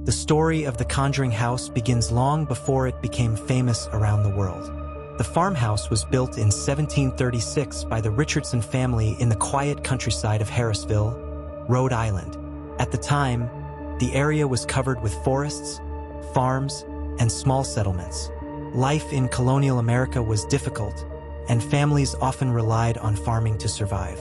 The story of the Conjuring house begins long before it became famous around the world. The farmhouse was built in 1736 by the Richardson family in the quiet countryside of Harrisville, Rhode Island. At the time, the area was covered with forests, farms, and small settlements. Life in colonial America was difficult, and families often relied on farming to survive.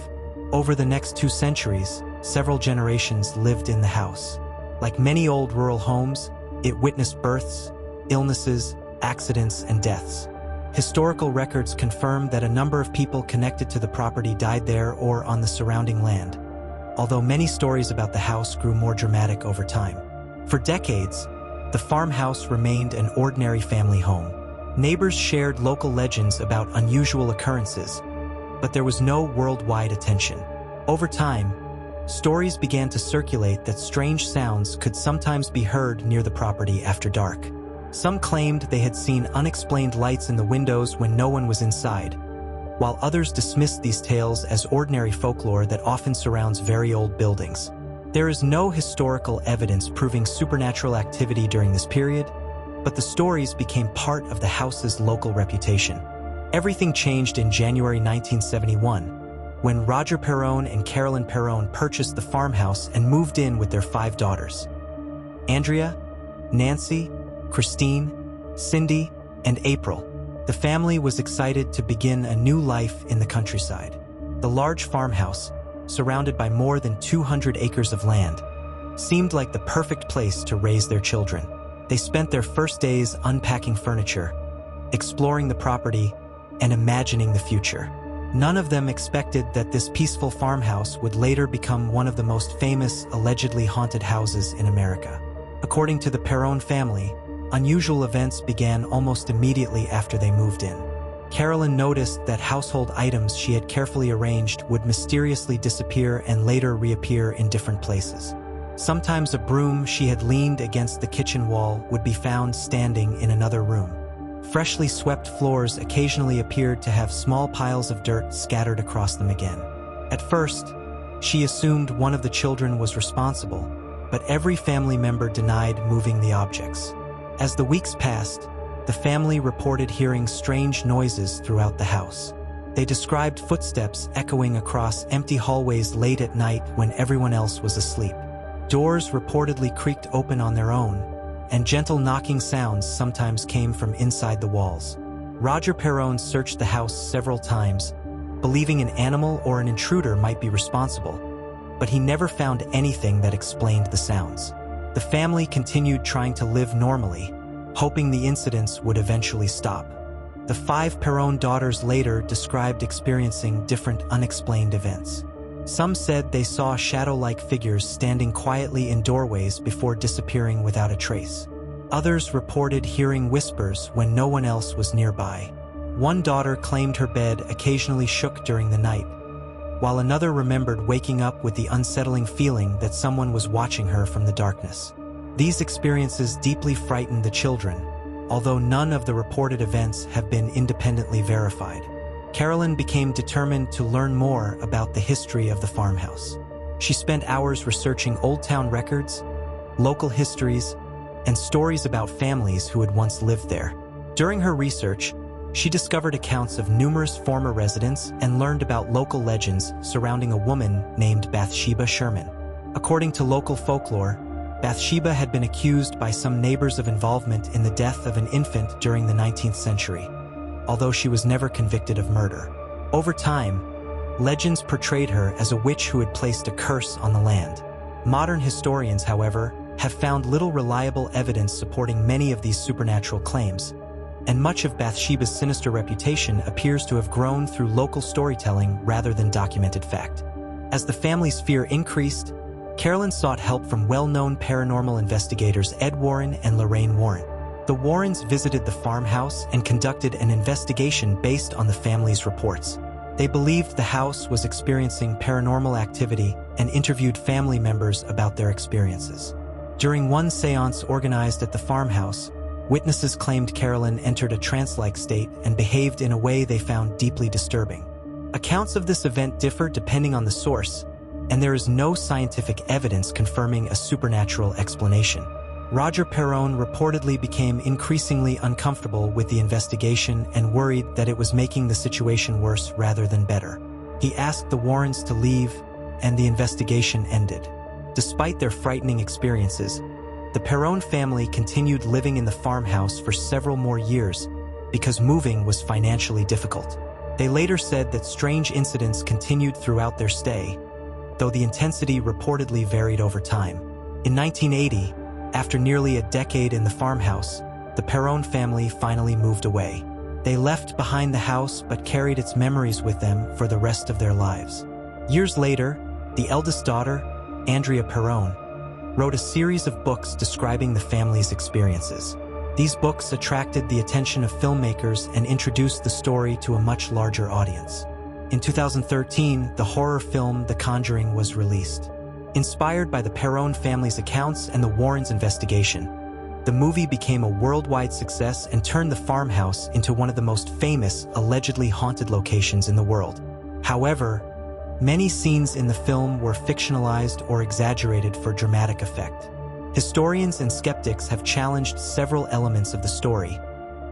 Over the next 2 centuries, several generations lived in the house. Like many old rural homes, it witnessed births, illnesses, accidents, and deaths. Historical records confirm that a number of people connected to the property died there or on the surrounding land, although many stories about the house grew more dramatic over time. For decades, the farmhouse remained an ordinary family home. Neighbors shared local legends about unusual occurrences, but there was no worldwide attention. Over time, stories began to circulate that strange sounds could sometimes be heard near the property after dark. Some claimed they had seen unexplained lights in the windows when no one was inside, while others dismissed these tales as ordinary folklore that often surrounds very old buildings. There is no historical evidence proving supernatural activity during this period, but the stories became part of the house's local reputation. Everything changed in January 1971, when Roger Perron and Carolyn Perron purchased the farmhouse and moved in with their 5 daughters: Andrea, Nancy, Christine, Cindy, and April. The family was excited to begin a new life in the countryside. The large farmhouse, surrounded by more than 200 acres of land, seemed like the perfect place to raise their children. They spent their first days unpacking furniture, exploring the property, and imagining the future. None of them expected that this peaceful farmhouse would later become one of the most famous, allegedly haunted houses in America. According to the Perron family, unusual events began almost immediately after they moved in. Carolyn noticed that household items she had carefully arranged would mysteriously disappear and later reappear in different places. Sometimes a broom she had leaned against the kitchen wall would be found standing in another room. Freshly swept floors occasionally appeared to have small piles of dirt scattered across them again. At first, she assumed one of the children was responsible, but every family member denied moving the objects. As the weeks passed, the family reported hearing strange noises throughout the house. They described footsteps echoing across empty hallways late at night when everyone else was asleep. Doors reportedly creaked open on their own, and gentle knocking sounds sometimes came from inside the walls. Roger Perron searched the house several times, believing an animal or an intruder might be responsible, but he never found anything that explained the sounds. The family continued trying to live normally, hoping the incidents would eventually stop. The 5 Perron daughters later described experiencing different unexplained events. Some said they saw shadow-like figures standing quietly in doorways before disappearing without a trace. Others reported hearing whispers when no one else was nearby. One daughter claimed her bed occasionally shook during the night, while another remembered waking up with the unsettling feeling that someone was watching her from the darkness. These experiences deeply frightened the children, although none of the reported events have been independently verified. Carolyn became determined to learn more about the history of the farmhouse. She spent hours researching old town records, local histories, and stories about families who had once lived there. During her research, she discovered accounts of numerous former residents and learned about local legends surrounding a woman named Bathsheba Sherman. According to local folklore, Bathsheba had been accused by some neighbors of involvement in the death of an infant during the 19th century, although she was never convicted of murder. Over time, legends portrayed her as a witch who had placed a curse on the land. Modern historians, however, have found little reliable evidence supporting many of these supernatural claims, and much of Bathsheba's sinister reputation appears to have grown through local storytelling rather than documented fact. As the family's fear increased, Carolyn sought help from well-known paranormal investigators Ed Warren and Lorraine Warren. The Warrens visited the farmhouse and conducted an investigation based on the family's reports. They believed the house was experiencing paranormal activity and interviewed family members about their experiences. During one seance organized at the farmhouse, witnesses claimed Carolyn entered a trance-like state and behaved in a way they found deeply disturbing. Accounts of this event differ depending on the source, and there is no scientific evidence confirming a supernatural explanation. Roger Perron reportedly became increasingly uncomfortable with the investigation and worried that it was making the situation worse rather than better. He asked the Warrens to leave, and the investigation ended. Despite their frightening experiences, the Perron family continued living in the farmhouse for several more years because moving was financially difficult. They later said that strange incidents continued throughout their stay, though the intensity reportedly varied over time. In 1980, after nearly a decade in the farmhouse, the Perron family finally moved away. They left behind the house but carried its memories with them for the rest of their lives. Years later, the eldest daughter, Andrea Perron, wrote a series of books describing the family's experiences. These books attracted the attention of filmmakers and introduced the story to a much larger audience. In 2013, the horror film The Conjuring was released. Inspired by the Perron family's accounts and the Warrens' investigation, the movie became a worldwide success and turned the farmhouse into one of the most famous, allegedly haunted locations in the world. However, many scenes in the film were fictionalized or exaggerated for dramatic effect. Historians and skeptics have challenged several elements of the story,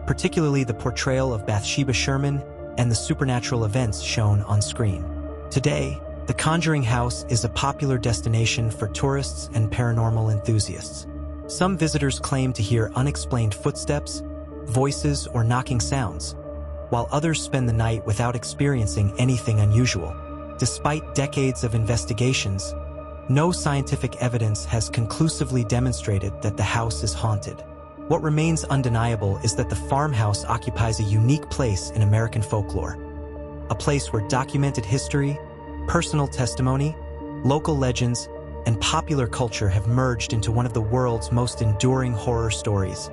particularly the portrayal of Bathsheba Sherman and the supernatural events shown on screen. Today, the Conjuring House is a popular destination for tourists and paranormal enthusiasts. Some visitors claim to hear unexplained footsteps, voices, or knocking sounds, while others spend the night without experiencing anything unusual. Despite decades of investigations, no scientific evidence has conclusively demonstrated that the house is haunted. What remains undeniable is that the farmhouse occupies a unique place in American folklore, a place where documented history, personal testimony, local legends, and popular culture have merged into one of the world's most enduring horror stories.